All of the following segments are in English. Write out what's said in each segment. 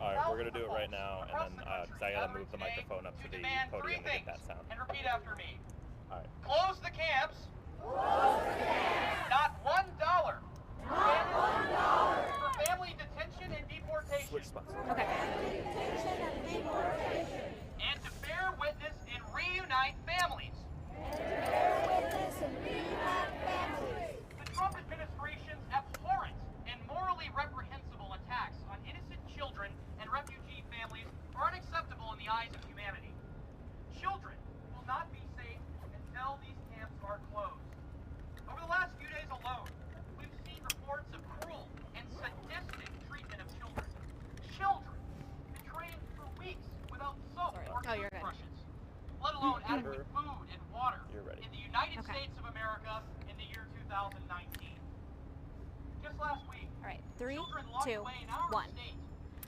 All right, we're going to do it right now, and then because I got to move the microphone up to the podium to get that sound. And repeat after me. All right. Close the camps. Close the camps. Not $1. Not $1. For family detention and deportation. Switch spots. Okay. Detention and deportation. And to bear witness and reunite families. And to bear witness and reunite families. The Trump administration's abhorrent and morally reprehensible attacks on innocent children and refugee families are unacceptable in the eyes of humanity. Children will not be safe until these camps are closed. Over the last few days alone, we've seen reports of cruel and sadistic treatment of children. Children betrayed for weeks without soap or toothbrushes, let alone adequate food and water in the United States of America in the year 2019. Just last week, All right, 3, children locked 2, away in our 1. state.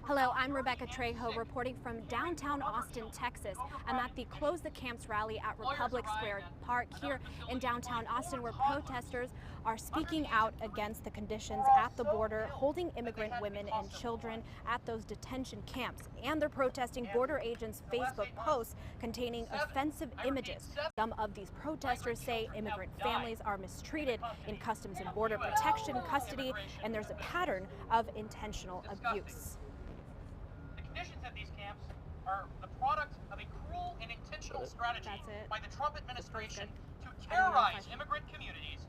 Hello, I'm Rebecca Trejo reporting from downtown Austin, Texas. I'm at the Close the Camps rally at Republic Square Park here in downtown Austin, where protesters are speaking out against the conditions at the border, holding immigrant women and children at those detention camps. And they're protesting border agents' Facebook posts containing offensive images. Some of these protesters say immigrant families are mistreated in Customs and Border Protection custody, and there's a pattern of intentional abuse. Conditions at these camps are the product of a cruel and intentional strategy by the Trump administration to terrorize immigrant communities,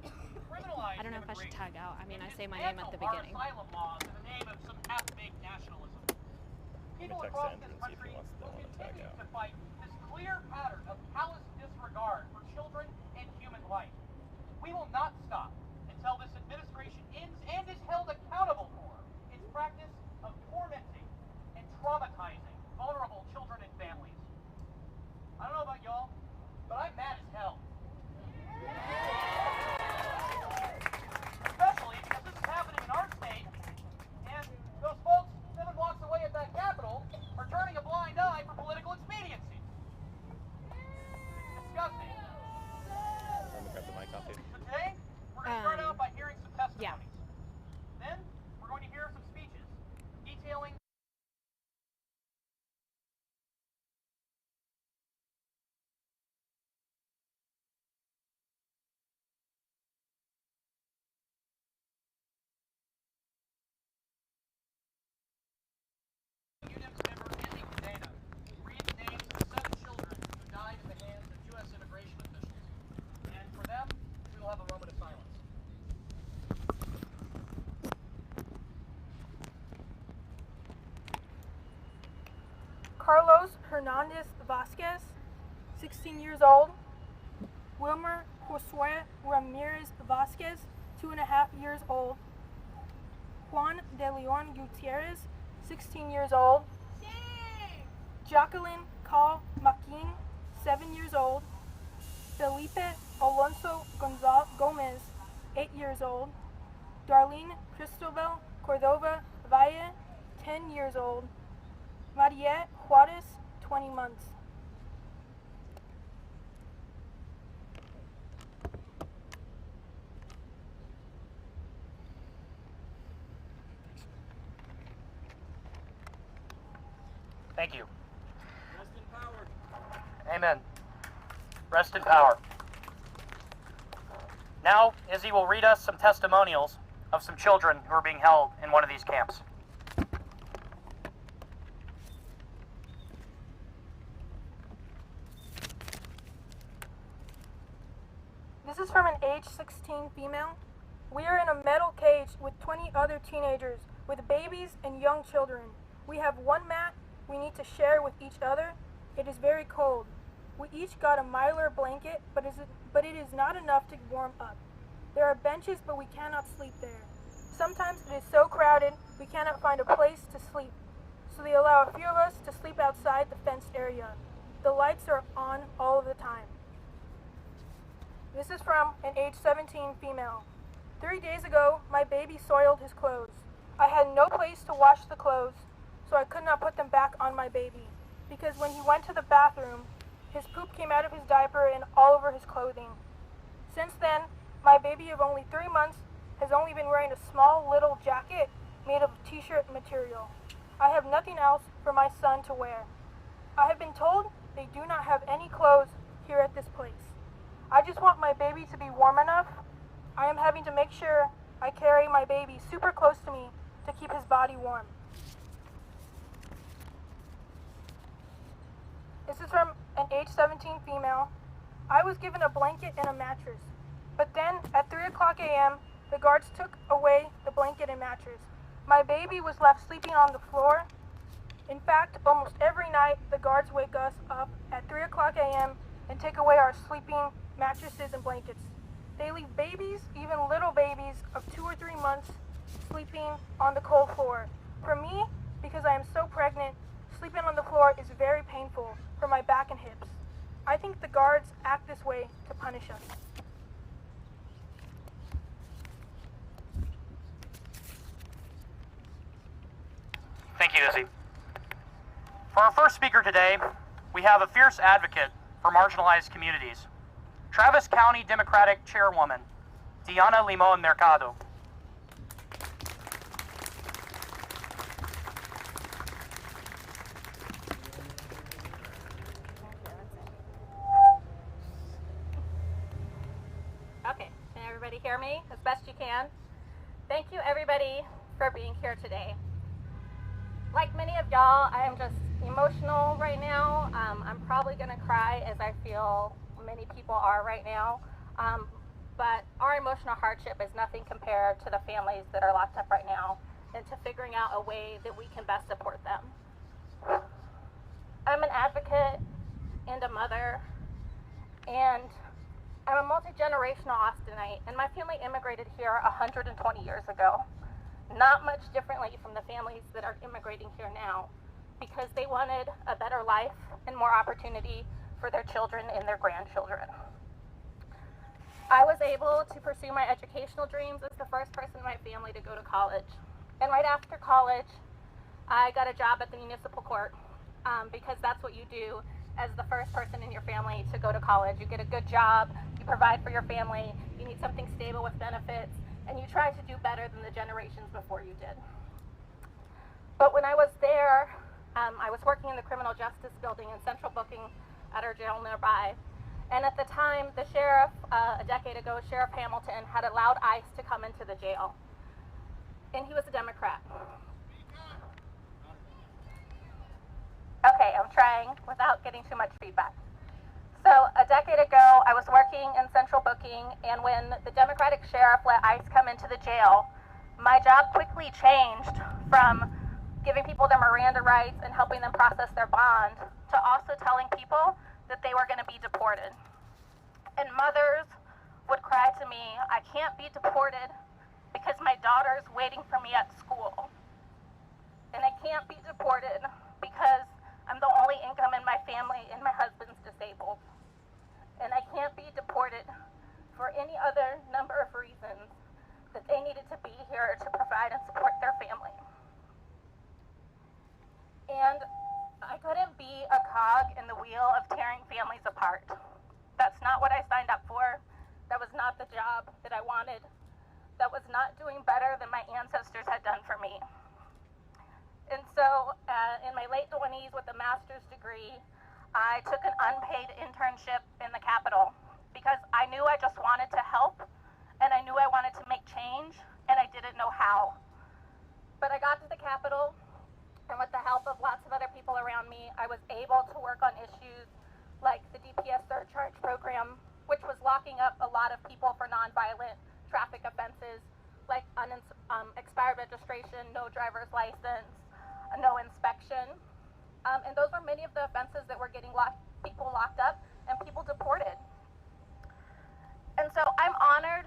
criminalize I don't know if I should immigration, tag out. I mean, I say my and name at the dismantle our beginning. asylum laws in the name of some half-baked nationalism. People text across Andrew this and see if he country wants to will tag continue out. to fight this clear pattern of callous disregard for children and human life. We will not stop until this administration ends and is held accountable for its practice of tormenting and traumatizing vulnerable children and families. I don't know about y'all, but I'm mad as hell. Especially because this is happening in our state, and those folks 7 blocks away at that Capitol are turning a blind eye for political expediency. Disgusting. I'm going to grab the mic off you. So today, we're going to start out by hearing some testimonies. Yeah. Then, we're going to hear some speeches detailing UNIM's member Andy Cadena read the names of 7 children who died in the hands of U.S. immigration officials. And for them, we will have a moment of silence. Carlos Hernandez Vasquez, 16 years old. Wilmer Josue Ramirez Vasquez, 2.5 years old. Juan de Leon Gutierrez, 16 years old. Jacqueline Cal Maquin, 7 years old. Felipe Alonso Gomez, 8 years old. Darlene Cristobal Cordova Valle, 10 years old. Mariette Juarez, 20 months. Thank you. Rest in power. Amen. Rest in power. Now, Izzy will read us some testimonials of some children who are being held in one of these camps. This is from an age 16 female. We are in a metal cage with 20 other teenagers with babies and young children. We have one mat we need to share with each other. It is very cold. We each got a Mylar blanket, but it is not enough to warm up. There are benches, but we cannot sleep there. Sometimes it is so crowded we cannot find a place to sleep, so they allow a few of us to sleep outside the fenced area. The lights are on all of the time. This is from an age 17 female. 3 days ago, my baby soiled his clothes. I had no place to wash the clothes, so I could not put them back on my baby, because when he went to the bathroom, his poop came out of his diaper and all over his clothing. Since then, my baby of only 3 months has only been wearing a small little jacket made of t-shirt material. I have nothing else for my son to wear. I have been told they do not have any clothes here at this place. I just want my baby to be warm enough. I am having to make sure I carry my baby super close to me to keep his body warm. This is from an age 17 female. I was given a blanket and a mattress, but then at 3 o'clock a.m., the guards took away the blanket and mattress. My baby was left sleeping on the floor. In fact, almost every night, the guards wake us up at 3 o'clock a.m. and take away our sleeping mattresses and blankets. They leave babies, even little babies of 2 or 3 months, sleeping on the cold floor. For me, because I am so pregnant, sleeping on the floor is very painful for my back and hips. I think the guards act this way to punish us. Thank you, Izzy. For our first speaker today, we have a fierce advocate for marginalized communities, Travis County Democratic Chairwoman, Diana Limon Mercado. Okay, can everybody hear me as best you can? Thank you everybody for being here today. Like many of y'all, I am just emotional right now. I'm probably gonna cry, as I feel many people are right now. But our emotional hardship is nothing compared to the families that are locked up right now and to figuring out a way that we can best support them. I'm an advocate and a mother, and I'm a multi-generational Austinite, and my family immigrated here 120 years ago. Not much differently from the families that are immigrating here now, because they wanted a better life and more opportunity for their children and their grandchildren. I was able to pursue my educational dreams as the first person in my family to go to college. And right after college, I got a job at the municipal court, because that's what you do as the first person in your family to go to college. You get a good job, you provide for your family, you need something stable with benefits, and you try to do better than the generations before you did. But when I was there, I was working in the criminal justice building in central booking at our jail nearby. And at the time, the sheriff, a decade ago, Sheriff Hamilton, had allowed ICE to come into the jail. And he was a Democrat. Okay, I'm trying without getting too much feedback. So a decade ago, I was working in central booking, and when the Democratic sheriff let ICE come into the jail, my job quickly changed from giving people their Miranda rights and helping them process their bond to also telling people that they were going to be deported. And mothers would cry to me, "I can't be deported because my daughter's waiting for me at school. And I can't be deported because I'm the only income in my family and my husband's disabled. And I can't be deported for any other number of reasons that they needed to be here to provide and support their family." And I couldn't be a cog in the wheel of tearing families apart. That's not what I signed up for. That was not the job that I wanted. That was not doing better than my ancestors had done for me. And so in my late 20s with a master's degree, I took an unpaid internship in the Capitol because I knew I just wanted to help, and I knew I wanted to make change, and I didn't know how. But I got to the Capitol, and with the help of lots of other people around me, I was able to work on issues like the DPS surcharge program, which was locking up a lot of people for nonviolent traffic offenses like expired registration, no driver's license, no inspection. And those were many of the offenses that were getting people locked up and people deported. And so I'm honored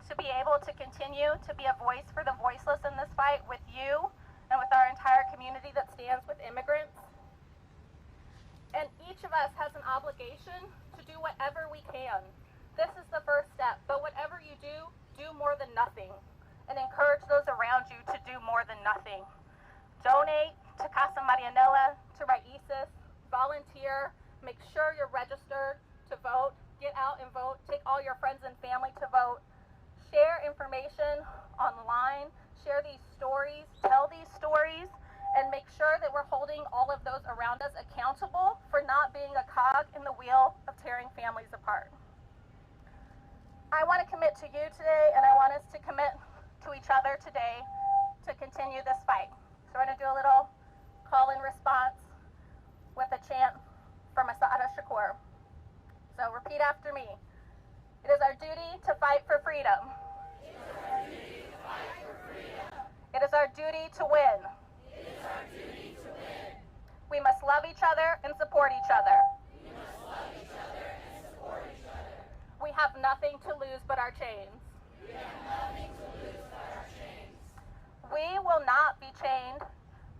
to be able to continue to be a voice for the voiceless in this fight with you and with our entire community that stands with immigrants. And each of us has an obligation to do whatever we can. This is the first step, but whatever you do more than nothing, and encourage those around you to do more than nothing. Donate to Casa Marianela, to Raices, volunteer, make sure you're registered to vote, get out and vote, take all your friends and family to vote, share information online, share these stories, tell these stories, and make sure holding all of those around us accountable for not being a cog in the wheel of tearing families apart. I want to commit to you today, and I want us to commit to each other today to continue this fight. So we're going to do a little call and response with a chant from Asada Shakur. So repeat after me. It is our duty to fight for freedom. It is our duty to fight for freedom. It is our duty to win. It is our duty to win. We must love each other and support each other. We must love each other and support each other. We have nothing to lose but our chains. We have nothing to lose but our chains. We will not be chained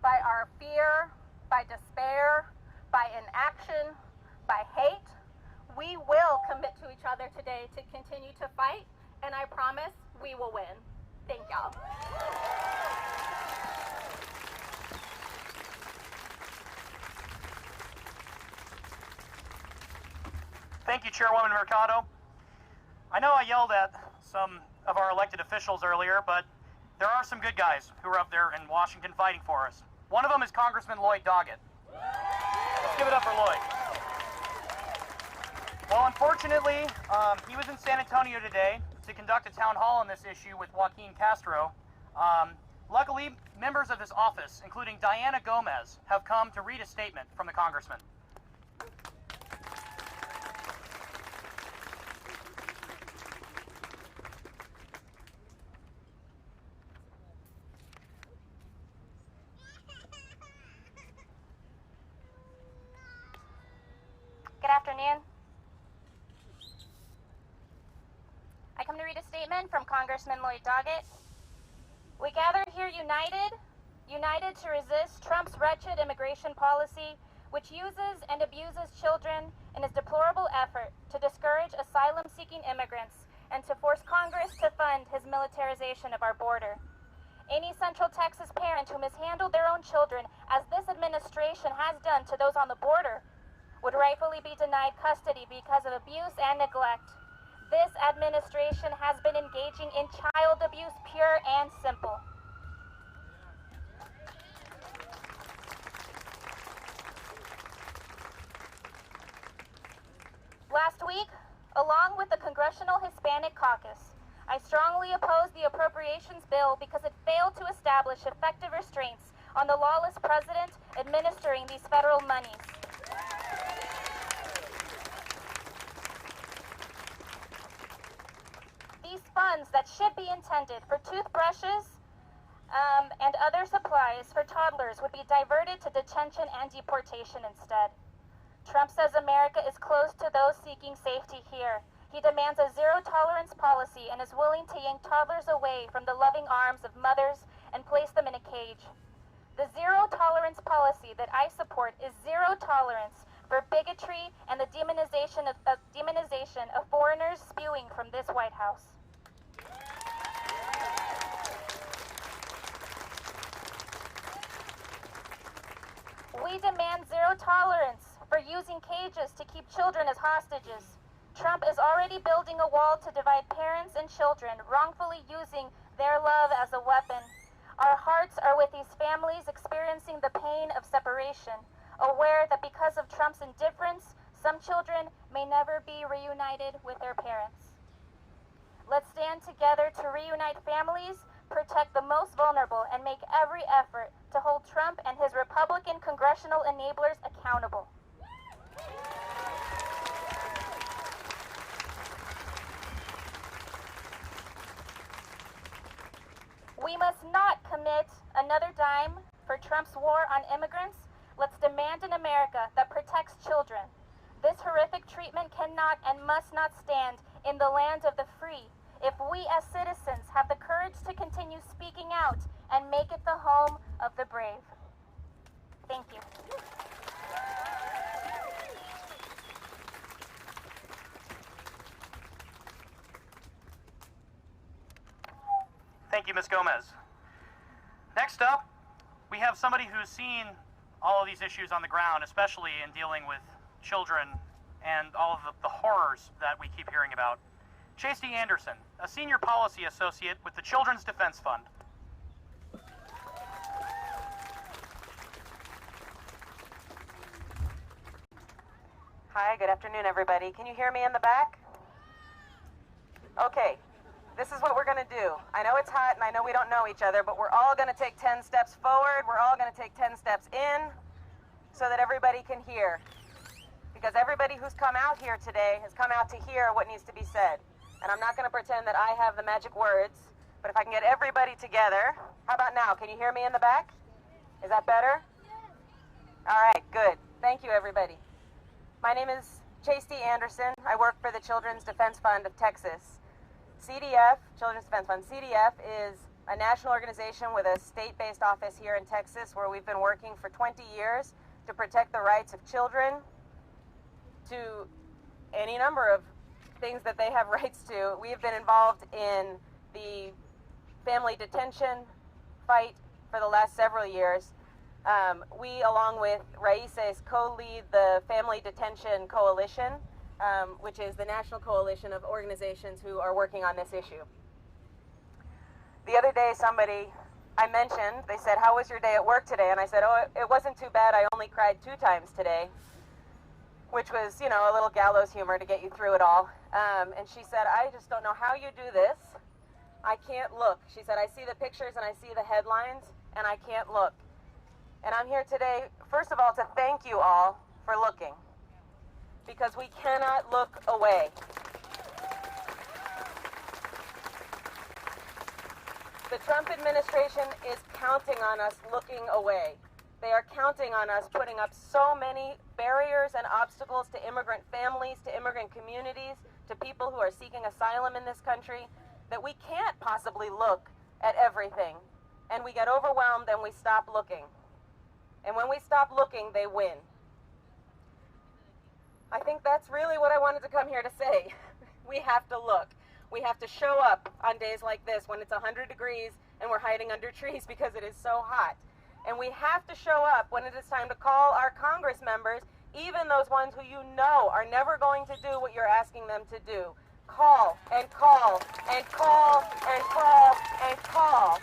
by our fear, by despair, by inaction, by hate. We will commit to each other today to continue to fight, and I promise we will win. Thank y'all. Thank you, Chairwoman Mercado. I know I yelled at some of our elected officials earlier, but there are some good guys who are up there in Washington fighting for us. One of them is Congressman Lloyd Doggett. Let's give it up for Lloyd. Well, unfortunately, he was in San Antonio today to conduct a town hall on this issue with Joaquin Castro. Luckily, members of his office, including Diana Gomez, have come to read a statement from the congressman. Good afternoon. I come to read a statement from Congressman Lloyd Doggett. We gather here united to resist Trump's wretched immigration policy, which uses and abuses children in his deplorable effort to discourage asylum-seeking immigrants and to force Congress to fund his militarization of our border. Any Central Texas parent who mishandled their own children, as this administration has done to those on the border, would rightfully be denied custody because of abuse and neglect. This administration has been engaging in child abuse, pure and simple. Last week, along with the Congressional Hispanic Caucus, I strongly opposed the appropriations bill because it failed to establish effective restraints on the lawless president administering these federal monies. These funds that should be intended for toothbrushes and other supplies for toddlers would be diverted to detention and deportation instead. Trump says America is close to those seeking safety here. He demands a zero-tolerance policy and is willing to yank toddlers away from the loving arms of mothers and place them in a cage. The zero-tolerance policy that I support is zero tolerance for bigotry and the demonization of foreigners spewing from this White House. We demand zero tolerance for using cages to keep children as hostages. Trump is already building a wall to divide parents and children, wrongfully using their love as a weapon. Our hearts are with these families experiencing the pain of separation, aware that because of Trump's indifference, some children may never be reunited with their parents. Let's stand together to reunite families, protect the most vulnerable, and make every effort to hold Trump and his Republican congressional enablers accountable. We must not commit another dime for Trump's war on immigrants. Let's demand an America that protects children. This horrific treatment cannot and must not stand in the land of the free if we as citizens have the courage to continue speaking out and make it the home of the brave. Thank you. Thank you, Ms. Gomez. Next up, we have somebody who's seen all of these issues on the ground, especially in dealing with children and all of the horrors that we keep hearing about. Chasty Anderson, a senior policy associate with the Children's Defense Fund. Hi, good afternoon, everybody. Can you hear me in the back? Okay, this is what we're going to do. I know it's hot and I know we don't know each other, but we're all going to take 10 steps forward. We're all going to take 10 steps in so that everybody can hear. Because everybody who's come out here today has come out to hear what needs to be said. And I'm not going to pretend that I have the magic words, but if I can get everybody together, how about now? Can you hear me in the back? Is that better? All right, good. Thank you, everybody. My name is Chasty Anderson. I work for the Children's Defense Fund of Texas. CDF, Children's Defense Fund, CDF is a national organization with a state-based office here in Texas where we've been working for 20 years to protect the rights of children to any number of things that they have rights to. We have been involved in the family detention fight for the last several years. We, along with Raices, co-lead the Family Detention Coalition, which is the national coalition of organizations who are working on this issue. The other day, I mentioned, they said, "How was your day at work today?" And I said, "Oh, it wasn't too bad. I only cried 2 times today," which was, you know, a little gallows humor to get you through it all. And she said, "I just don't know how you do this. I can't look." She said, "I see the pictures and I see the headlines and I can't look." And I'm here today, first of all, to thank you all for looking, because we cannot look away. The Trump administration is counting on us looking away. They are counting on us putting up so many barriers and obstacles to immigrant families, to immigrant communities, to people who are seeking asylum in this country, that we can't possibly look at everything. And we get overwhelmed and we stop looking. And when we stop looking, they win. I think that's really what I wanted to come here to say. We have to look. We have to show up on days like this when it's 100 degrees and we're hiding under trees because it is so hot. And we have to show up when it is time to call our Congress members, even those ones who you know are never going to do what you're asking them to do. Call and call and call and call and call.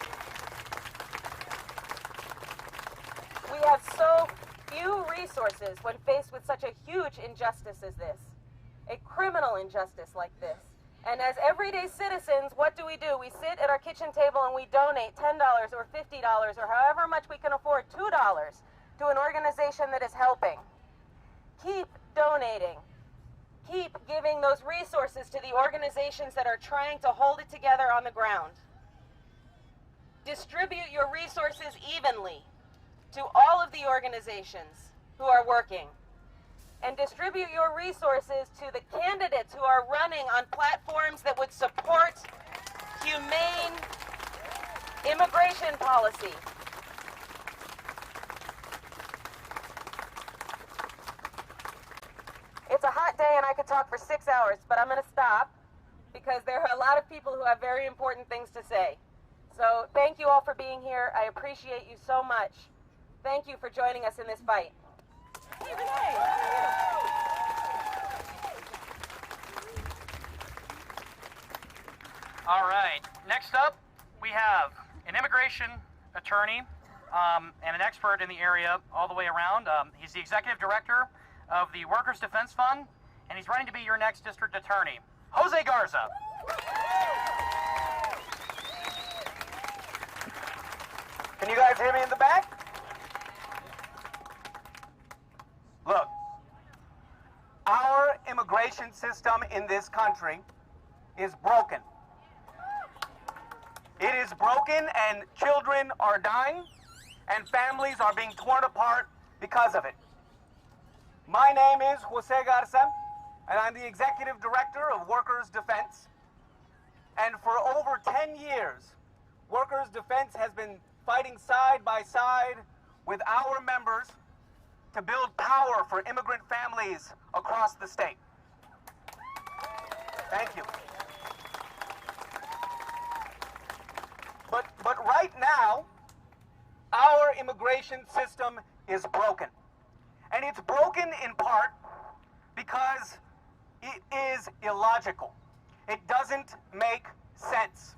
We have so few resources when faced with such a huge injustice as this, a criminal injustice like this. And as everyday citizens, what do? We sit at our kitchen table and we donate $10 or $50 or however much we can afford, $2, to an organization that is helping. Keep donating. Keep giving those resources to the organizations that are trying to hold it together on the ground. Distribute your resources evenly to all of the organizations who are working. And distribute your resources to the candidates who are running on platforms that would support humane immigration policy. It's a hot day and I could talk for 6 hours, but I'm going to stop because there are a lot of people who have very important things to say. So thank you all for being here. I appreciate you so much. Thank you for joining us in this fight. Hey, Renee, how are you? All right, next up, we have an immigration attorney and an expert in the area all the way around. He's the executive director of the Workers' Defense Fund, and he's running to be your next district attorney, Jose Garza. Can you guys hear me in the back? Look, our immigration system in this country is broken. It is broken and children are dying and families are being torn apart because of it. My name is Jose Garza and I'm the executive director of Workers' Defense. And for over 10 years, Workers' Defense has been fighting side by side with our members to build power for immigrant families across the state. Thank you. But right now, our immigration system is broken. And it's broken in part because it is illogical. It doesn't make sense.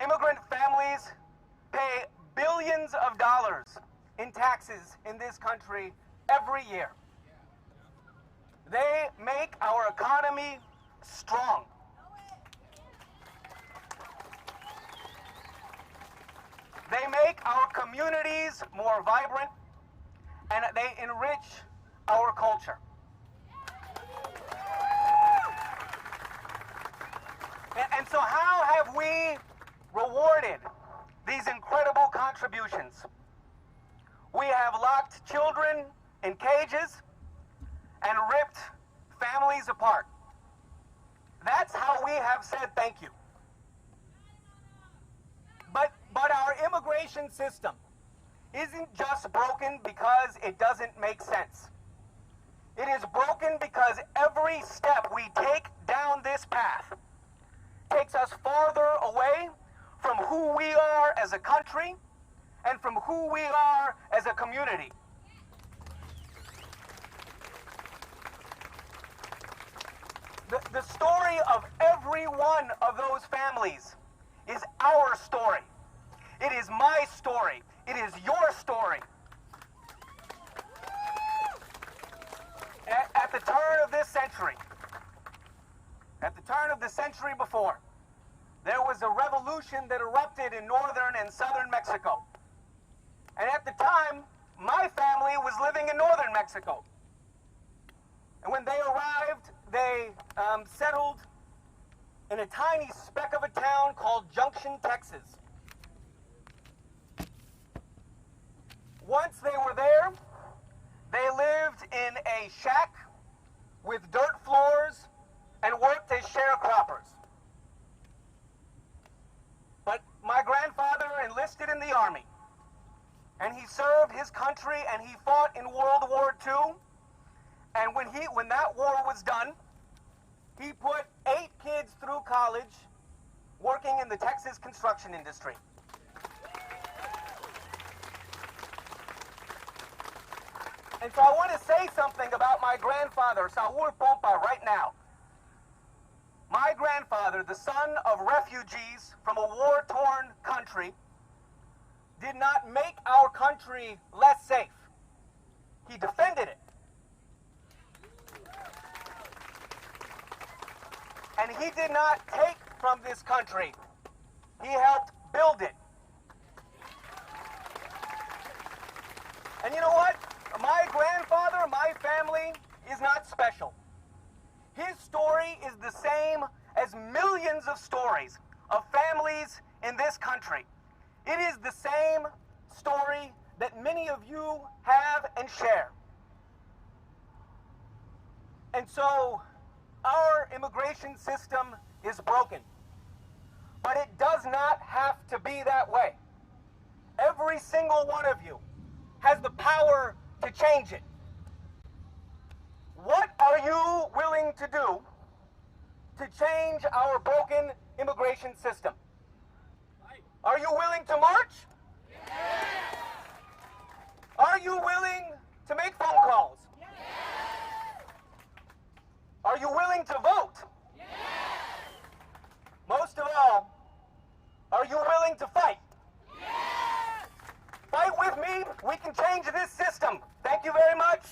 Immigrant families pay billions of dollars in taxes in this country every year. They make our economy strong. They make our communities more vibrant, and they enrich our culture. And so how have we rewarded these incredible contributions? We have locked children in cages and ripped families apart. That's how we have said thank you. But our immigration system isn't just broken because it doesn't make sense. It is broken because every step we take down this path takes us farther away from who we are as a country and from who we are as a community. The story of every one of those families is our story. It is my story. It is your story. At the turn of this century, at the turn of the century before, there was a revolution that erupted in northern and southern Mexico. And at the time, my family was living in northern Mexico. And when they arrived, they settled in a tiny speck of a town called Junction, Texas. Once they were there, they lived in a shack with dirt floors and worked as sharecroppers. But my grandfather enlisted in the army, and he served his country, and he fought in World War II. And when that war was done, he put 8 kids through college working in the Texas construction industry. And so I want to say something about my grandfather, Saul Pompa, right now. My grandfather, the son of refugees from a war-torn country, did not make our country less safe. He defended it. And he did not take from this country. He helped build it. And you know what? My grandfather, my family, is not special. His story is the same as millions of stories of families in this country. It is the same story that many of you have and share. And so, our immigration system is broken. But it does not have to be that way. Every single one of you has the power to change it. What are you willing to do to change our broken immigration system? Are you willing to march? Yes. Are you willing to make phone calls? Yes. Are you willing to vote? Yes. Most of all, are you willing to fight? Yes. Fight with me. We can change this system. Thank you very much.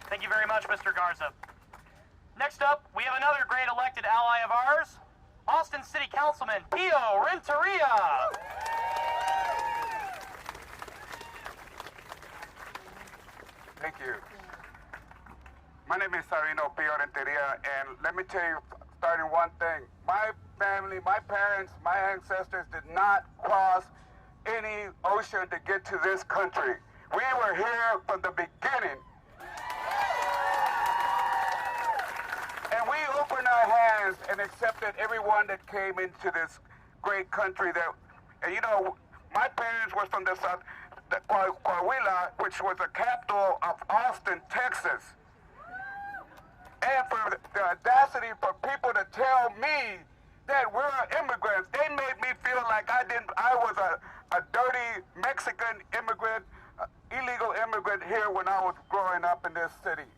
Thank you very much, Mr. Garza. Next up, we have another great elected ally of ours, Austin City Councilman Pio Renteria. Thank you. My name is Sarino Pio Renteria, and let me tell you, starting one thing. My family, my parents, my ancestors did not cross any ocean to get to this country. We were here from the beginning. And we opened our hands and accepted everyone that came into this great country. And you know, my parents were from the south, Coahuila, which was the capital of Austin, Texas. And for the audacity for people to tell me that we're immigrants, they made me feel like I was a dirty Mexican immigrant, illegal immigrant here when I was growing up in this city.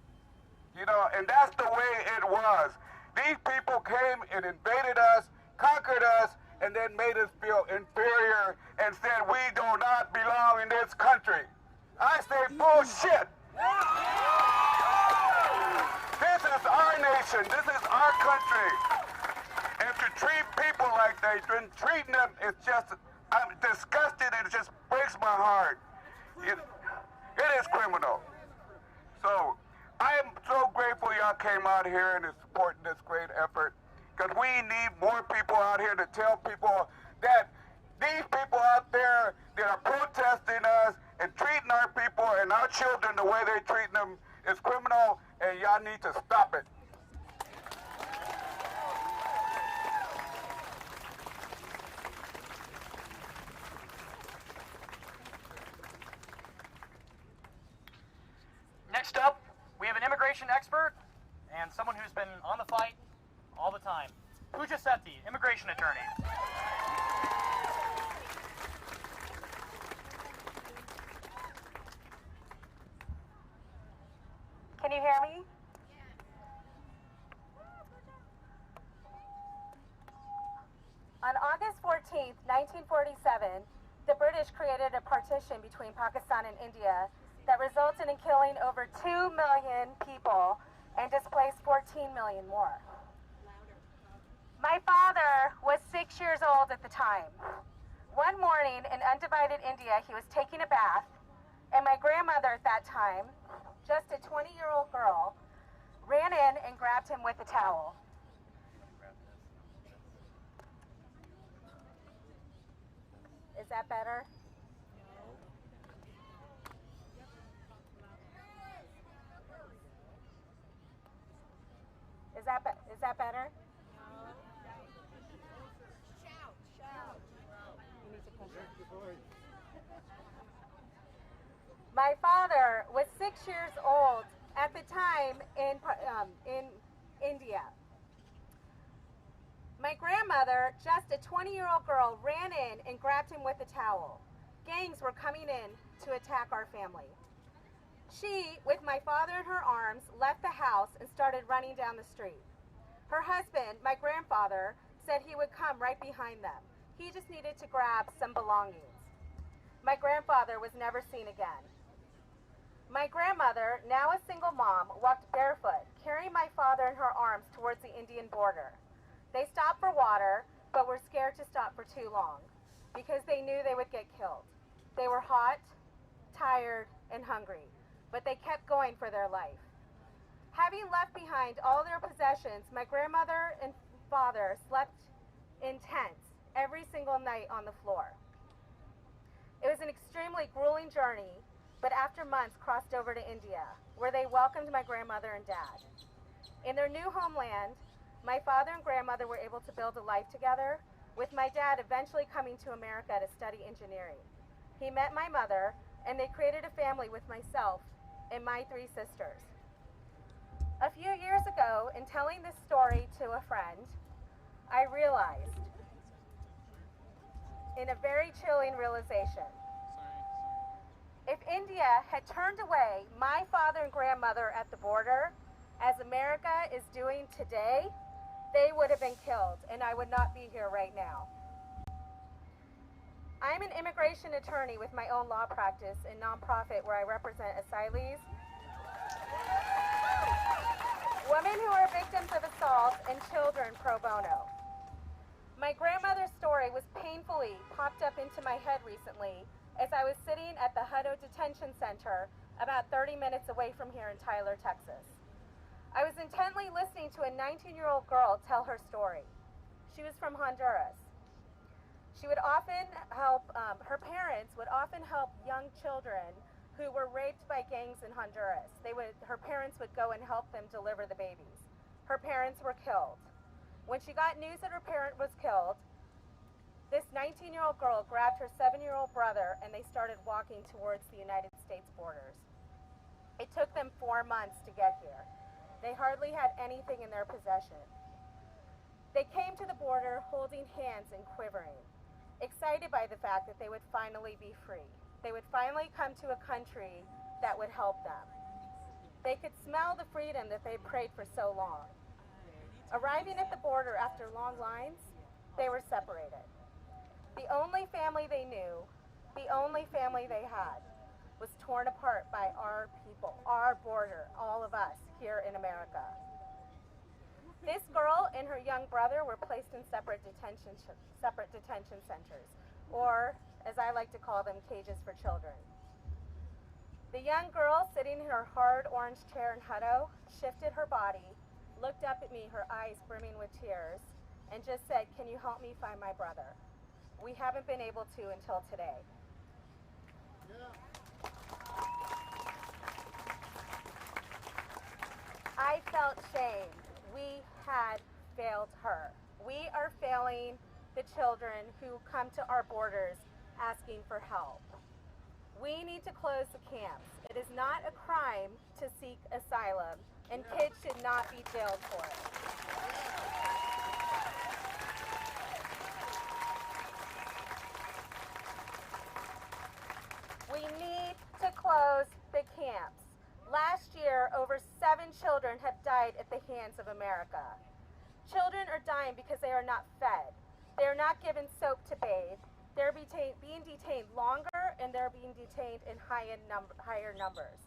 You know, and that's the way it was. These people came and invaded us, conquered us, and then made us feel inferior and said we do not belong in this country. I say bullshit. This is our nation. This is our country. And to treat people like they've been treating them, it's just, I'm disgusted and it just breaks my heart. It is criminal. So I am so grateful y'all came out here and is supporting this great effort, because we need more people out here to tell people that these people out there that are protesting us and treating our people and our children the way they're treating them is criminal, and y'all need to stop it. Next up, we have an immigration expert and someone who's been on the fight all the time. Pooja Sethi, immigration attorney. Can you hear me? On August 14th, 1947, the British created a partition between Pakistan and India that resulted in killing over 2 million people and displaced 14 million more. My father was 6 years old at the time. One morning in undivided India, he was taking a bath, and my grandmother at that time, just a 20-year-old girl, ran in and grabbed him with a towel. Is that better? Is that better? Shout. You need to push it. My father was 6 years old at the time in India. My grandmother, just a 20-year-old girl, ran in and grabbed him with a towel. Gangs were coming in to attack our family. She, with my father in her arms, left the house and started running down the street. Her husband, my grandfather, said he would come right behind them. He just needed to grab some belongings. My grandfather was never seen again. My grandmother, now a single mom, walked barefoot, carrying my father in her arms towards the Indian border. They stopped for water, but were scared to stop for too long because they knew they would get killed. They were hot, tired, and hungry, but they kept going for their life. Having left behind all their possessions, my grandmother and father slept in tents every single night on the floor. It was an extremely grueling journey, but after months crossed over to India, where they welcomed my grandmother and dad. In their new homeland, my father and grandmother were able to build a life together, with my dad eventually coming to America to study engineering. He met my mother, and they created a family with myself and my 3 sisters. A few years ago, in telling this story to a friend, I realized, in a very chilling realization, if India had turned away my father and grandmother at the border, as America is doing today, they would have been killed, and I would not be here right now. I'm an immigration attorney with my own law practice and nonprofit where I represent asylees, women who are victims of assault, and children pro bono. My grandmother's story was painfully popped up into my head recently as I was sitting at the Hutto Detention Center about 30 minutes away from here in Tyler, Texas. I was intently listening to a 19-year-old girl tell her story. She was from Honduras. She would often help, her parents would often help young children who were raped by gangs in Honduras. Her parents would go and help them deliver the babies. Her parents were killed. When she got news that her parent was killed, this 19-year-old girl grabbed her 7-year-old brother and they started walking towards the United States borders. It took them 4 months to get here. They hardly had anything in their possession. They came to the border holding hands and quivering, excited by the fact that they would finally be free. They would finally come to a country that would help them. They could smell the freedom that they prayed for so long. Arriving at the border after long lines, they were separated. The only family they knew, the only family they had, was torn apart by our people, our border, all of us here in America. This girl and her young brother were placed in separate detention centers, or as I like to call them, cages for children. The young girl sitting in her hard orange chair in Hutto shifted her body, looked up at me, her eyes brimming with tears, and just said, "Can you help me find my brother?" We haven't been able to until today. I felt shamed. We had failed her. We are failing the children who come to our borders asking for help. We need to close the camps. It is not a crime to seek asylum, and kids should not be jailed for it. We need to close the camps. Last year, over 7 children have died at the hands of America. Children are dying because they are not fed. They are not given soap to bathe. They're being detained longer, and they're being detained in higher numbers.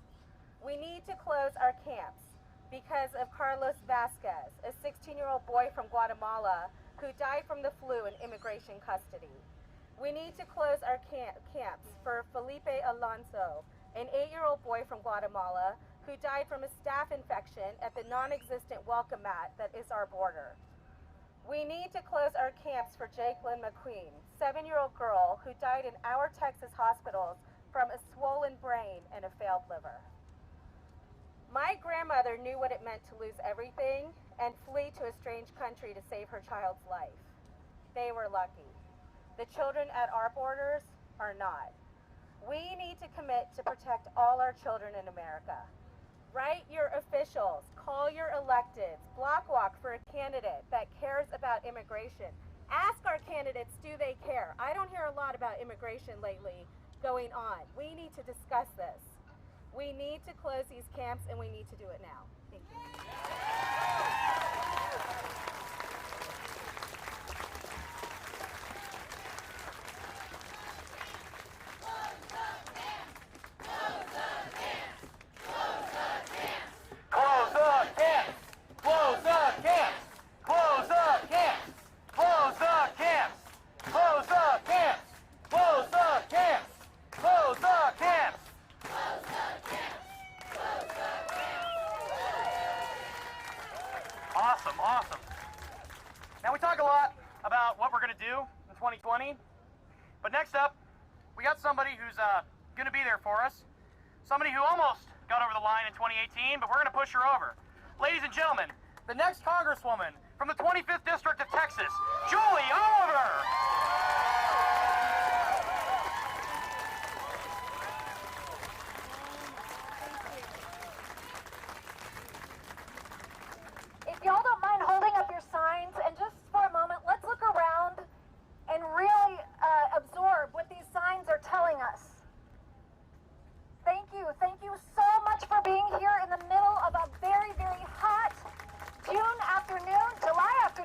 We need to close our camps because of Carlos Vasquez, a 16-year-old boy from Guatemala who died from the flu in immigration custody. We need to close our camps for Felipe Alonso, an 8-year-old boy from Guatemala who died from a staph infection at the non-existent welcome mat that is our border. We need to close our camps for Jacqueline McQueen, 7-year-old girl who died in our Texas hospitals from a swollen brain and a failed liver. My grandmother knew what it meant to lose everything and flee to a strange country to save her child's life. They were lucky. The children at our borders are not. We need to commit to protect all our children in America. Write your officials, call your electeds, block walk for a candidate that cares about immigration. Ask our candidates, do they care? I don't hear a lot about immigration lately going on. We need to discuss this. We need to close these camps, and we need to do it now. Thank you. Awesome. Now we talk a lot about what we're going to do in 2020, but next up, we got somebody who's going to be there for us. Somebody who almost got over the line in 2018, but we're going to push her over. Ladies and gentlemen, the next Congresswoman from the 25th District of Texas, Julie Oliver! If y'all don't mind holding up your signs, and just for a moment, let's look around and really absorb what these signs are telling us. Thank you so much for being here in the middle of a very, very hot July afternoon.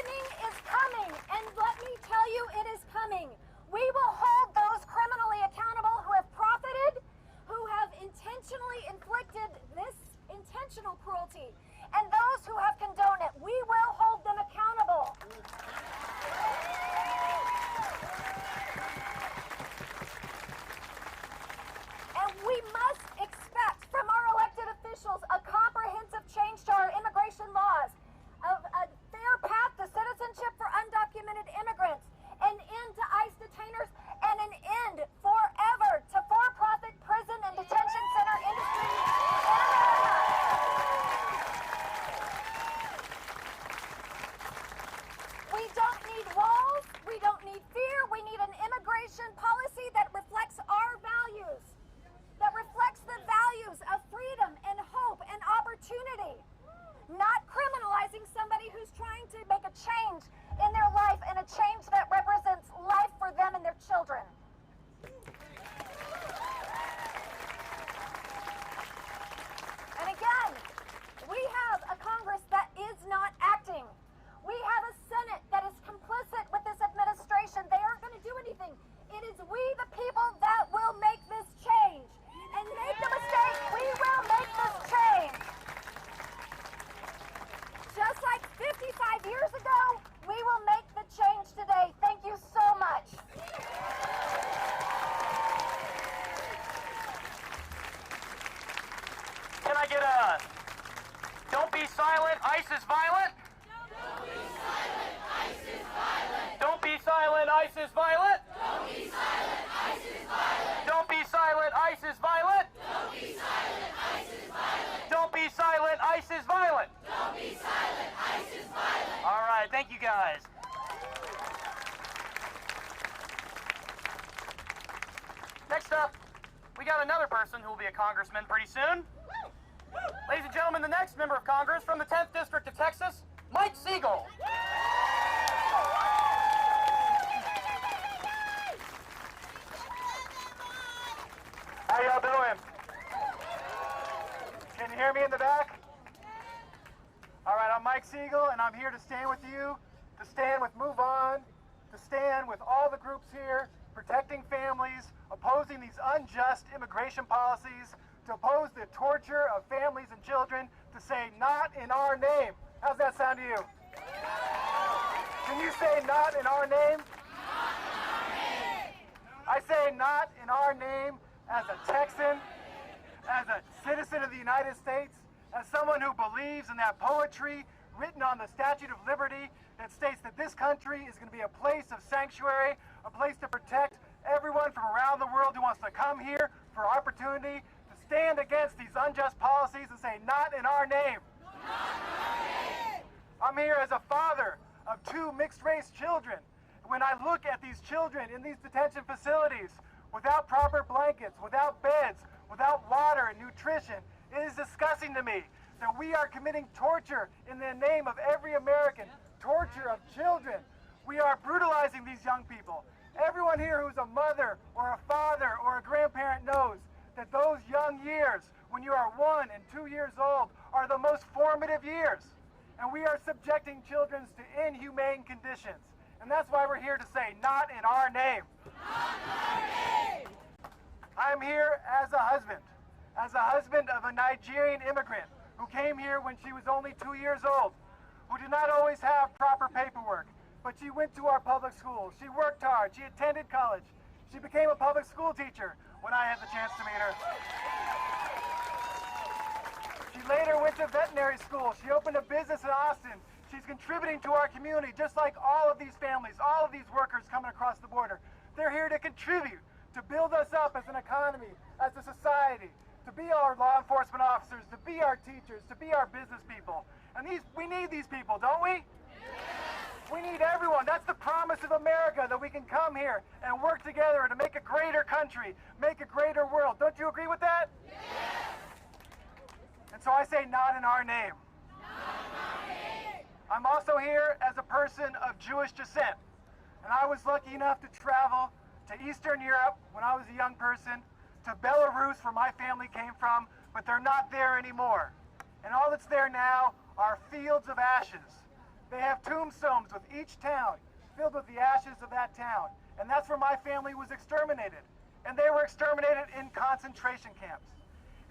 Reckoning is coming, and let me tell you, it is coming. We will hold those criminally accountable who have profited, who have intentionally inflicted this intentional cruelty, and those who have condoned it. We will hold them accountable. And we must expect from our elected officials a comprehensive change to our immigration laws, a fair path to citizenship for undocumented immigrants, an end to ICE detainers, and an end forever to for-profit prison and detention center industry in America. We don't need walls, we don't need fear, we need an immigration policy that reflects our values, that reflects the values of freedom and hope and opportunity, not criminalizing somebody who's trying to make a change in their life and a change that represents life for them and their children. And again, we have a Congress that is not acting. We have a Senate that is complicit with this administration. They aren't going to do anything. It is we, the people, that will make this change. And make no mistake, we will make this change. Just like 55 years ago, we will make the change today. Thank you so much. Can I get a don't be silent, ICE is violent? Don't be silent, ICE is violent? Don't be silent, ICE is violent? Don't be silent, ICE is violent? Don't be silent, ICE is violent? Don't be silent, ICE is violent? Don't be silent, ICE is violent? All right, thank you guys. Next up, we got another person who will be a congressman pretty soon. Ladies and gentlemen, the next member of Congress from the 10th District of Texas, Mike Siegel. How y'all doing? Can you hear me in the back? All right, I'm Mike Siegel, and I'm here to stand with you, to stand with Move On, to stand with all the groups here, protecting families, opposing these unjust immigration policies, to oppose the torture of families and children, to say not in our name. How's that sound to you? Can you say not in our name? Not in our name. I say not in our name as a Texan, as a citizen of the United States, as someone who believes in that poetry written on the Statue of Liberty that states that this country is going to be a place of sanctuary, a place to protect everyone from around the world who wants to come here for opportunity, to stand against these unjust policies and say, not in our name. Not in our name. I'm here as a father of 2 mixed-race children. When I look at these children in these detention facilities, without proper blankets, without beds, without water and nutrition, it is disgusting to me that we are committing torture in the name of every American, torture of children. We are brutalizing these young people. Everyone here who's a mother or a father or a grandparent knows that those young years, when you are 1 and 2 years old, are the most formative years. And we are subjecting children to inhumane conditions. And that's why we're here to say, not in our name. Not in our name. I'm here as a husband of a Nigerian immigrant who came here when she was only 2 years old, who did not always have proper paperwork, but she went to our public schools. She worked hard. She attended college. She became a public school teacher when I had the chance to meet her. She later went to veterinary school. She opened a business in Austin. She's contributing to our community, just like all of these families, all of these workers coming across the border. They're here to contribute, to build us up as an economy, as a society, to be our law enforcement officers, to be our teachers, to be our business people. And we need these people, don't we? Yes. We need everyone. That's the promise of America, that we can come here and work together to make a greater country, make a greater world. Don't you agree with that? Yes. And so I say not in our name. Not in our name. I'm also here as a person of Jewish descent. And I was lucky enough to travel to Eastern Europe when I was a young person, to Belarus, where my family came from, but they're not there anymore. And all that's there now are fields of ashes, They have tombstones with each town filled with the ashes of that town. And that's where my family was exterminated. And they were exterminated in concentration camps.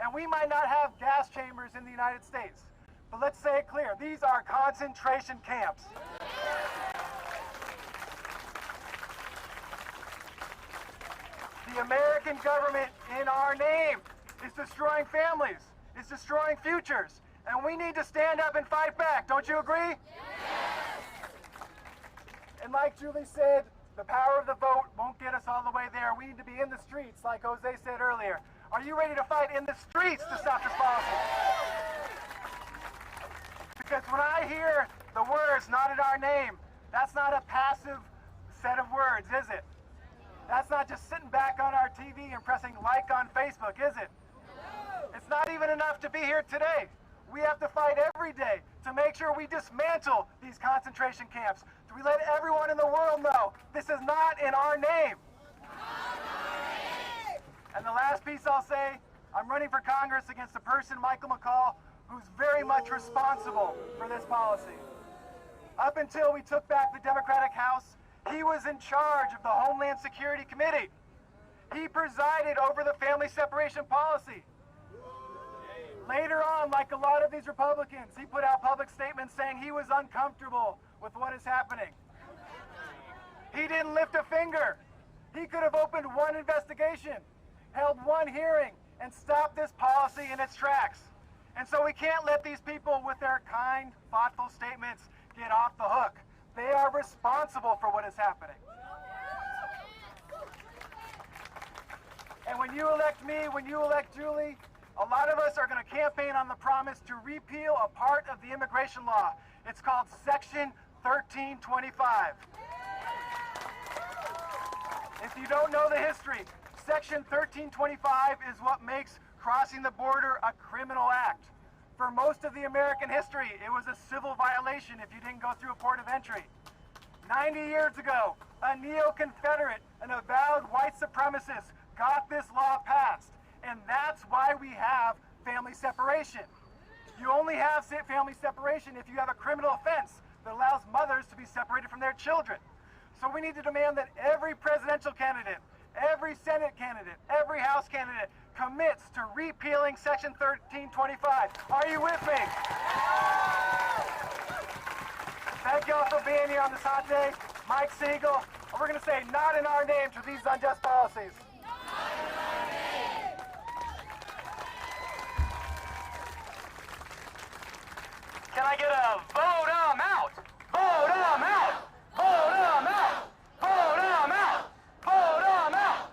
And we might not have gas chambers in the United States, but let's say it clear, these are concentration camps. The American government, in our name, is destroying families, is destroying futures, and we need to stand up and fight back. Don't you agree? Yes. And like Julie said, the power of the vote won't get us all the way there. We need to be in the streets, like Jose said earlier. Are you ready to fight in the streets to stop this policy? Because when I hear the words, not in our name, that's not a passive set of words, is it? That's not just sitting back on our TV and pressing like on Facebook, is it? It's not even enough to be here today. We have to fight every day to make sure we dismantle these concentration camps. We let everyone in the world know this is not in our name. And the last piece I'll say, I'm running for Congress against a person, Michael McCall, who's very much responsible for this policy. Up until we took back the Democratic House, he was in charge of the Homeland Security Committee. He presided over the family separation policy. Later on, like a lot of these Republicans, he put out public statements saying he was uncomfortable with what is happening. He didn't lift a finger. He could have opened one investigation, held one hearing, and stopped this policy in its tracks. And so we can't let these people with their kind, thoughtful statements get off the hook. They are responsible for what is happening. And when you elect me, when you elect Julie, a lot of us are going to campaign on the promise to repeal a part of the immigration law. It's called Section 1325. If you don't know the history, Section 1325 is what makes crossing the border a criminal act. For most of the American history, it was a civil violation if you didn't go through a port of entry. 90 years ago, a neo-Confederate, an avowed white supremacist, got this law passed. And that's why we have family separation. You only have family separation if you have a criminal offense that allows mothers to be separated from their children. So we need to demand that every presidential candidate, every Senate candidate, every House candidate commits to repealing Section 1325. Are you with me? Thank y'all for being here on this hot day. Mike Siegel. We're going to say not in our name to these unjust policies. Can I get a vote 'em out? Vote 'em out! Vote 'em out! Vote 'em out! Vote 'em out!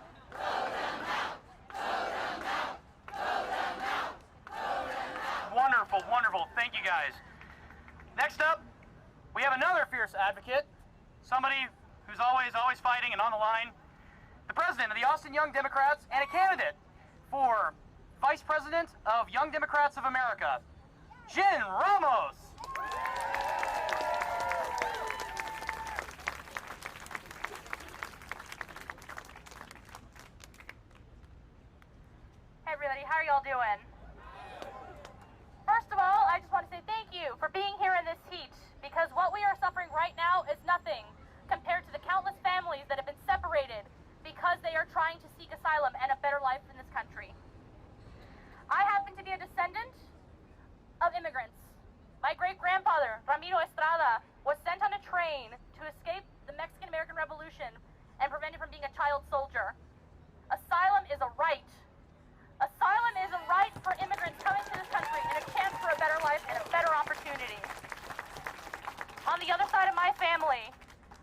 Wonderful, wonderful. Thank you guys. Next up, we have another fierce advocate, somebody who's always fighting and on the line, the president of the Austin Young Democrats and a candidate for Vice President of Young Democrats of America, Jen Ramos. Hey everybody, how are y'all doing? First of all, I just want to say thank you for being here in this heat, because what we are suffering right now is nothing compared to the countless families that have been separated because they are trying to seek asylum and a better life in this country. I happen to be a descendant of immigrants. My great-grandfather, Ramiro Estrada, was sent on a train to escape the Mexican-American Revolution and prevented from being a child soldier. Asylum is a right. Asylum is a right for immigrants coming to this country and a chance for a better life and a better opportunity. On the other side of my family,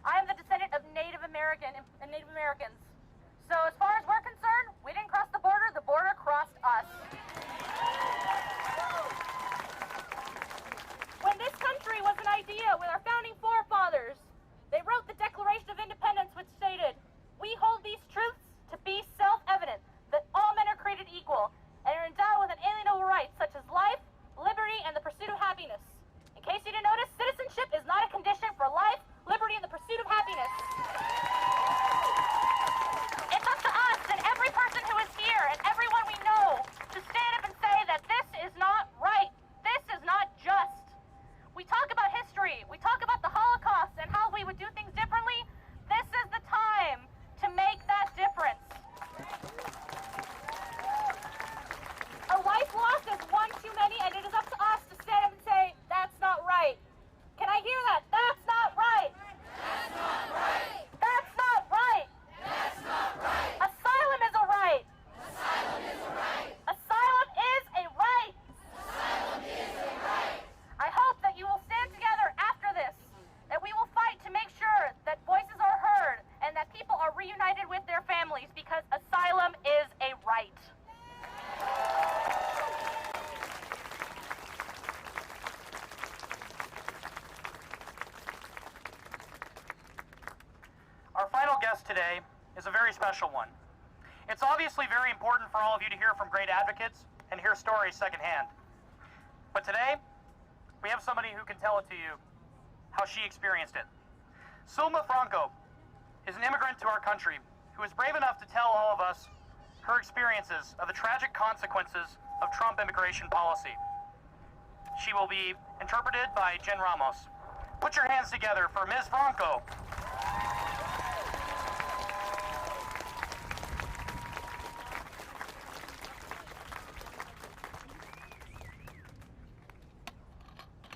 I am the descendant of Native Americans. So as far as we're concerned, we didn't cross the border crossed us. When this country was an idea with our founding forefathers, they wrote the Declaration of Independence, which stated, "We hold these truths to be self-evident, that all men are created equal and are endowed with inalienable rights such as life, liberty, and the pursuit of happiness." In case you didn't notice, citizenship is not a condition for life, liberty, and the pursuit of happiness. It's up to us and every person who is here and everyone we know to stand guest today is a very special one. It's obviously very important for all of you to hear from great advocates and hear stories secondhand. But today, we have somebody who can tell it to you how she experienced it. Sulma Franco is an immigrant to our country who is brave enough to tell all of us her experiences of the tragic consequences of Trump immigration policy. She will be interpreted by Jen Ramos. Put your hands together for Ms. Franco.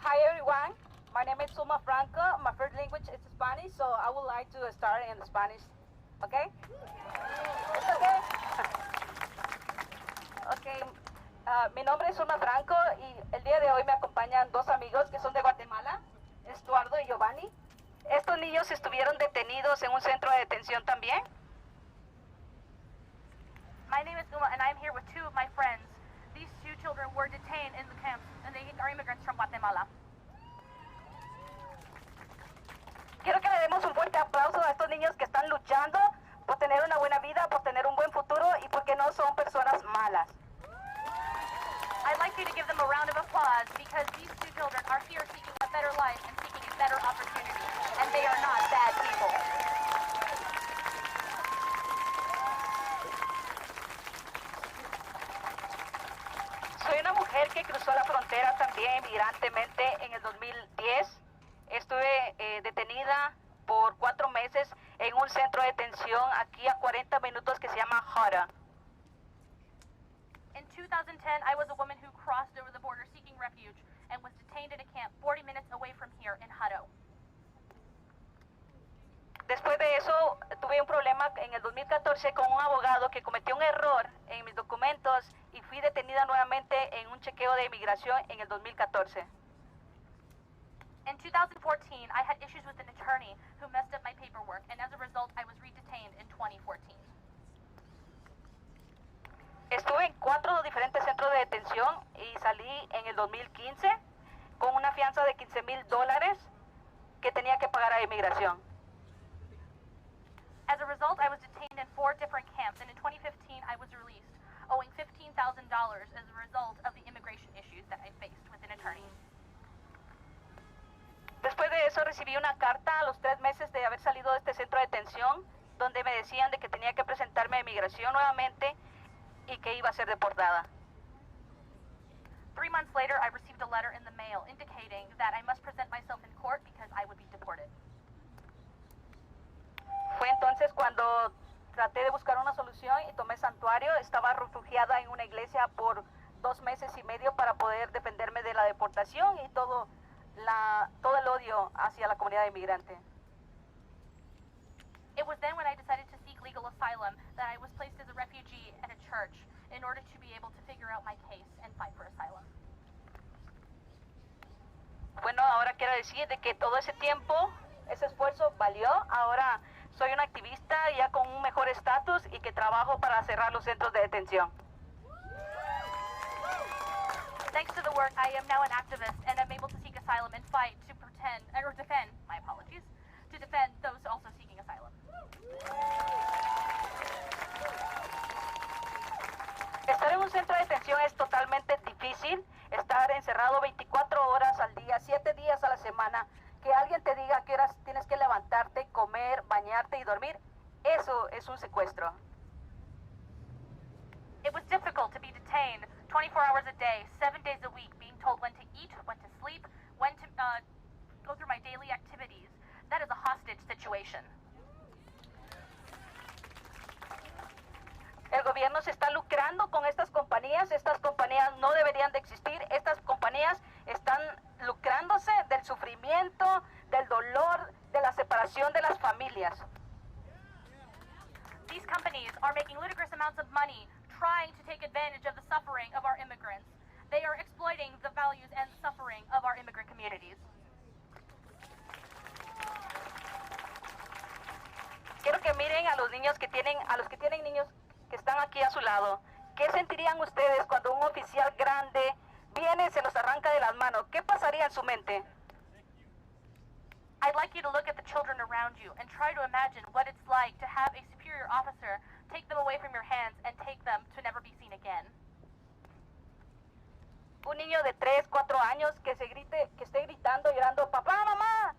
Hi everyone, my name is Sulma Franco. My first language is Spanish, so I would like to start in Spanish. Okay? It's okay? Okay. Mi nombre es Sulma Franco y el día de hoy me acompañan dos amigos que son de Guatemala, Estuardo y Giovanni. Estos niños estuvieron detenidos en un centro de detención también. My name is Uma and I'm here with two of my friends. These two children were detained in the camps and they are immigrants from Guatemala. Quiero que le demos un fuerte aplauso a estos niños que están luchando por tener una buena vida, por tener un buen futuro y porque no son personas malas. I'd like you to give them a round of applause because these two children are here seeking a better life and seeking a better opportunity, and they are not bad people. Soy una mujer que cruzó la frontera también migrantemente en el 2010. Estuve detenida por 4 meses en un centro de detención aquí a 40 minutos que se llama Hara. In 2010, I was a woman who crossed over the border seeking refuge and was detained in a camp 40 minutes away from here in Hutto. Después de eso, tuve un problema en el 2014 con un abogado que cometió un error en mis documentos y fui detenida nuevamente en un chequeo de inmigración en el 2014. In 2014, I had issues with an attorney who messed up my paperwork, and as a result, I was redetained in 2014. Estuve en 4 diferentes centros de detención y salí en el 2015 con una fianza de $15,000 que tenía que pagar a inmigración. As a result, I was detained in 4 different camps, and in 2015, I was released, owing $15,000 as a result of the immigration issues that I faced with an attorney. Después de eso recibí una carta a los 3 meses de haber salido de este centro de detención donde me decían de que tenía que presentarme a inmigración nuevamente y que iba a ser deportada. 3 months later, I received a letter in the mail indicating that I must present myself in court because I would be deported. Fue entonces cuando traté de buscar una solución y tomé santuario. Estaba refugiada en una iglesia por 2 meses y medio para poder defenderme de la deportación y todo el odio hacia la comunidad inmigrante. It was then when I decided to seek legal asylum that I was placed as a refugee at a church in order to be able to figure out my case and fight for asylum. Bueno, ahora quiero decir de que todo ese tiempo, ese esfuerzo valió. Ahora soy una activista ya con un mejor estatus y que trabajo para cerrar los centros de detención. Thanks to the work, I am now an activist and I'm able to seek asylum and fight to defend those also seeking asylum. Estar en un centro de detención es totalmente difícil. Estar encerrado 24 horas al día, 7 días a la semana, que alguien te diga a qué horas tienes que levantarte, comer, bañarte y dormir, eso es un secuestro. It was difficult to be detained 24 hours a day, 7 days a week, being told when to eat, when to sleep, when to go through my daily activities. That is a hostage situation. El gobierno se está lucrando con estas compañías no deberían de existir, estas compañías están lucrándose del sufrimiento, del dolor, de la separación de las familias. These companies are making ludicrous amounts of money trying to take advantage of the suffering of our immigrants. They are exploiting the values and suffering of our immigrant communities. Quiero que miren a los niños que tienen niños que están aquí a su lado. ¿Qué sentirían ustedes cuando un oficial grande viene y se los arranca de las manos? ¿Qué pasaría en su mente? I'd I'd like you to look at the children around you and try to imagine what it's like to have a superior officer take them away from your hands and take them to never be seen again. Un niño de 3, 4 años que esté gritando, llorando, papá, mamá,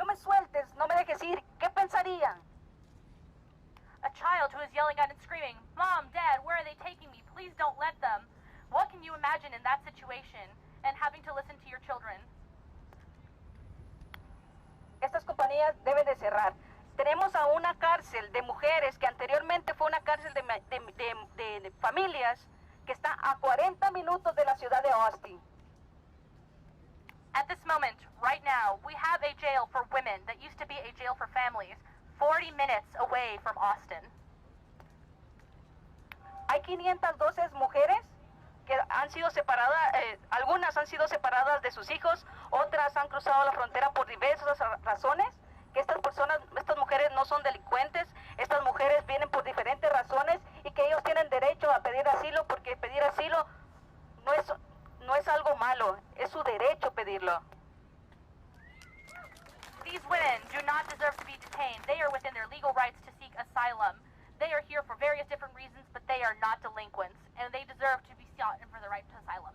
no me sueltes, no me dejes ir, ¿qué pensarían? A child who is yelling out and screaming, Mom, Dad, where are they taking me? Please don't let them. What can you imagine in that situation and having to listen to your children? Estas compañías deben de cerrar. Tenemos a una cárcel de mujeres que anteriormente fue una cárcel de familias que está a 40 minutos de la ciudad de Austin. At this moment, right now, we have a jail for women that used to be a jail for families, 40 minutes away from Austin. Hay 512 mujeres que han sido separadas, algunas han sido separadas de sus hijos, otras han cruzado la frontera por diversas razones, que estas mujeres no son delincuentes, estas mujeres vienen por diferentes razones y que ellos tienen derecho a pedir asilo, porque pedir asilo no es algo malo, es su derecho pedirlo. These women do not deserve to be detained. They are within their legal rights to seek asylum. They are here for various different reasons, but they are not delinquents, and they deserve to be sought for the right to asylum.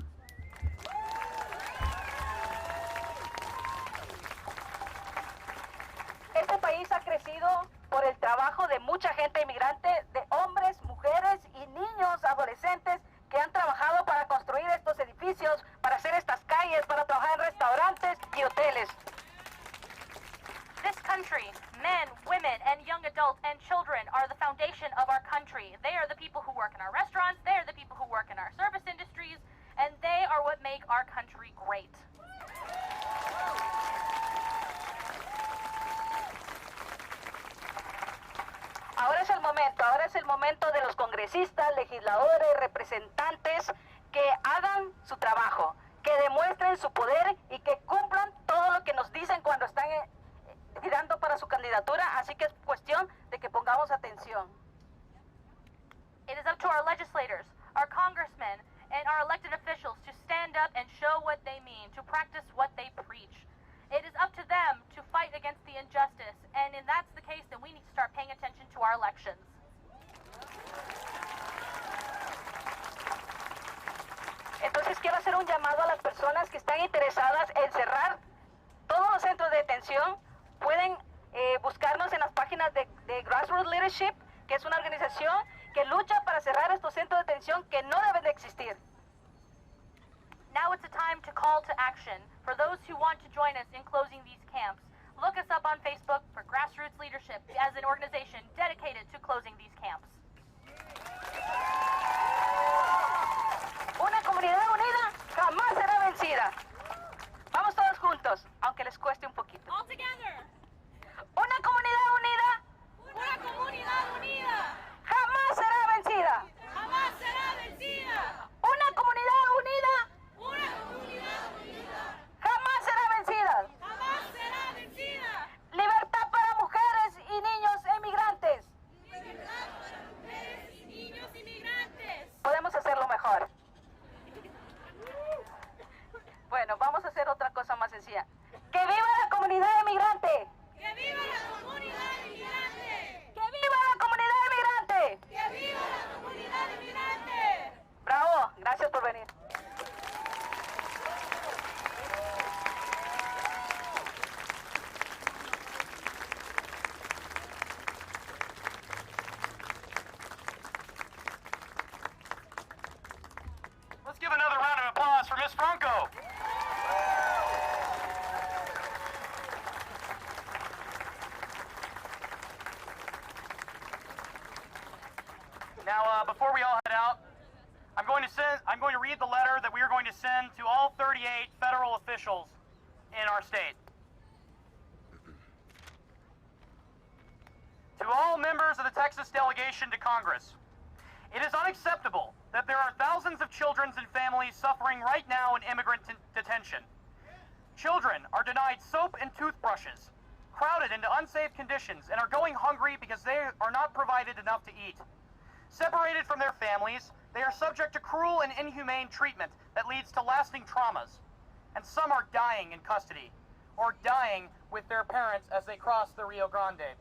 Este país ha crecido por el trabajo de mucha gente inmigrante, de hombres, mujeres y niños, adolescentes, que han trabajado para construir estos edificios, para hacer estas calles, para trabajar en restaurantes y hoteles. This country, men, women, and young adults and children are the foundation of our country. They are the people who work in our restaurants, they are the people who work in our service industries, and they are what make our country great. Ahora es el momento de los congresistas, legisladores, representantes que hagan su trabajo, que demuestren su poder y que cumplan todo lo que nos dicen cuando están tirando para su candidatura, así que es cuestión de que pongamos atención. It is up to our legislators, our congressmen, and our elected officials to stand up and show what they mean, to practice what they preach. It is up to them to fight against the injustice, and if that's the case, then we need to start paying attention to our elections. Entonces quiero hacer un llamado a las personas que están interesadas en cerrar todos los centros de detención. Pueden buscarnos en las páginas de Grassroots Leadership, que es una organización que lucha para cerrar estos centros de detención que no deben de existir. Now it's a time to call to action for those who want to join us in closing these camps. Look us up on Facebook for Grassroots Leadership as an organization dedicated to closing these camps. Una comunidad unida jamás será vencida. Vamos todos juntos, aunque les cueste un poquito. All together. Una comunidad unida. Una comunidad unida. Jamás será vencida. Jamás será vencida. Una comunidad unida. Una comunidad unida. Jamás será vencida. Jamás será vencida. Libertad para mujeres y niños inmigrantes. Libertad para mujeres y niños inmigrantes. Podemos hacerlo mejor. Bueno, vamos a hacer otra cosa más sencilla. ¡Que viva la comunidad inmigrante! ¡Que viva la comunidad inmigrante! ¡Que viva la comunidad inmigrante! ¡Que viva la comunidad inmigrante! ¡Bravo! Gracias por venir. Let's give another round of applause for Ms. Franco. Now, before we all head out, I'm going to read the letter that we are going to send to all 38 federal officials in our state. To all members of the Texas delegation to Congress, it is unacceptable that there are thousands of children and families suffering right now in immigrant detention. Children are denied soap and toothbrushes, crowded into unsafe conditions, and are going hungry because they are not provided enough to eat. Separated from their families, they are subject to cruel and inhumane treatment that leads to lasting traumas, and some are dying in custody. or dying with their parents as they cross the Rio Grande.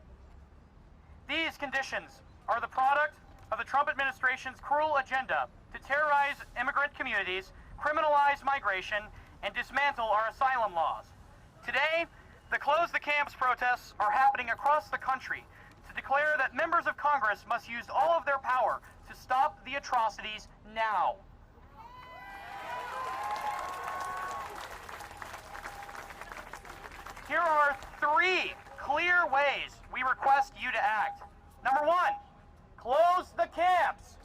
These conditions are the product of the Trump administration's cruel agenda to terrorize immigrant communities, criminalize migration, and dismantle our asylum laws. Today, the Close the Camps protests are happening across the country to declare that members of Congress must use all of their power to stop the atrocities now. Here are 3 clear ways we request you to act. Number 1, close the camps.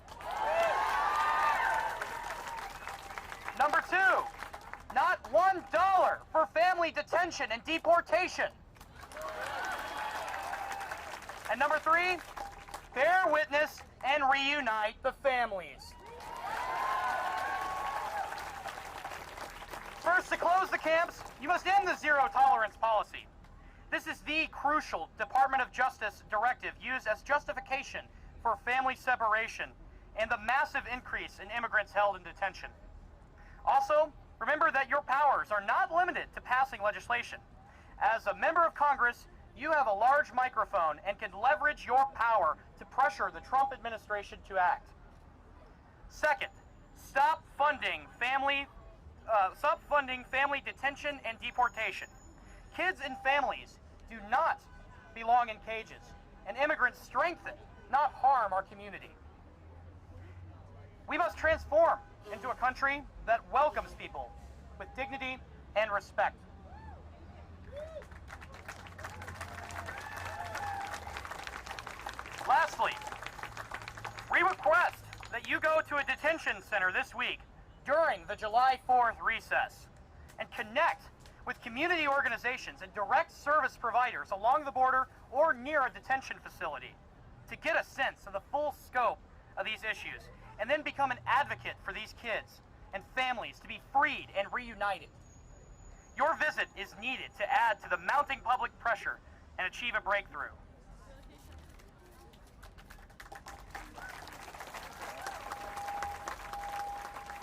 Number 2, not $1 for family detention and deportation. And number 3, bear witness and reunite the families. First, to close the camps, you must end the zero tolerance policy. This is the crucial Department of Justice directive used as justification for family separation and the massive increase in immigrants held in detention. Also, remember that your powers are not limited to passing legislation. As a member of Congress, you have a large microphone and can leverage your power to pressure the Trump administration to act. Second, stop funding family detention and deportation. Kids and families do not belong in cages, and immigrants strengthen, not harm, our community. We must transform into a country that welcomes people with dignity and respect. Lastly, we request that you go to a detention center this week during the July 4th recess and connect with community organizations and direct service providers along the border or near a detention facility to get a sense of the full scope of these issues, and then become an advocate for these kids and families to be freed and reunited. Your visit is needed to add to the mounting public pressure and achieve a breakthrough.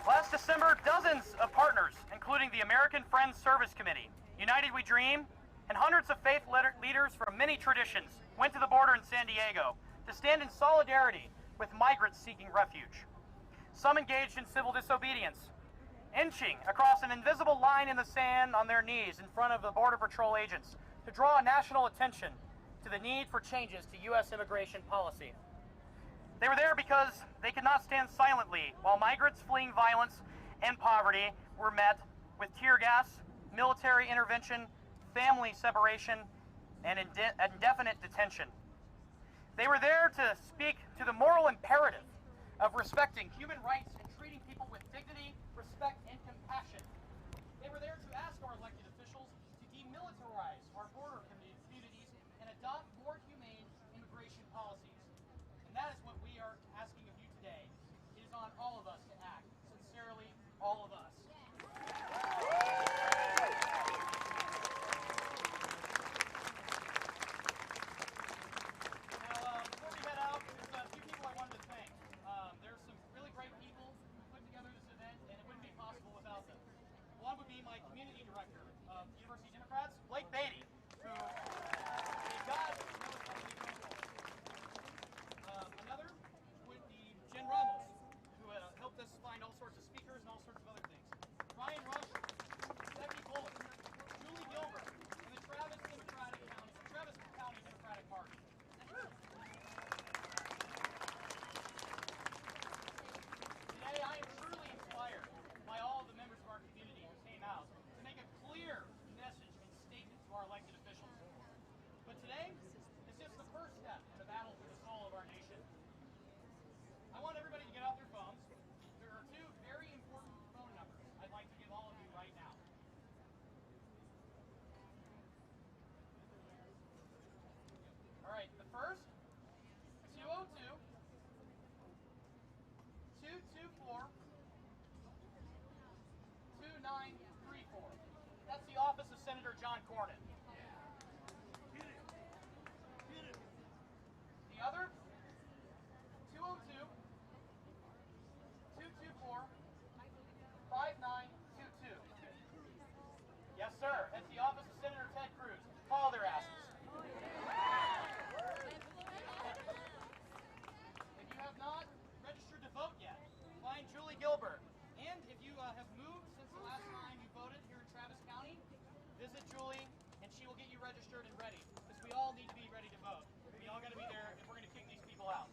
Last December, dozens of partners, including the American Friends Service Committee, United We Dream, and hundreds of faith leaders from many traditions went to the border in San Diego to stand in solidarity with migrants seeking refuge. Some engaged in civil disobedience, inching across an invisible line in the sand on their knees in front of the Border Patrol agents to draw national attention to the need for changes to U.S. immigration policy. They were there because they could not stand silently while migrants fleeing violence and poverty were met with tear gas, military intervention, family separation, and indefinite detention. They were there to speak to the moral imperative of respecting human rights and treating people with dignity, respect, and compassion. They were there to ask our elected officials to demilitarize our border communities and adopt more humane immigration policies. And that is what we are asking of you today. It is on all of us to act. Sincerely, all of us. One would be my community director of University Democrats, Blake Beatty, who God knows how many phone calls. Another would be Jen Ramos, who helped us find all sorts of speakers and all sorts of other things. Ryan Rush, Stephanie Bullock, Julie Gilbert, and the Travis County Democratic Party. Today I am truly inspired by all of the members of our community who came out to make a clear message and statement to our elected officials. But today is just the first step in the battle for the soul of our nation. I want everybody to get out their phones. There are 2 very important phone numbers I'd like to give all of you right now. All right, the first, 202-224-2934. That's the office of Senator John Cornyn. The other, 202-224-5922. Yes, sir. That's the office of Senator registered and ready, because we all need to be ready to vote. We all got to be there if we're going to kick these people out.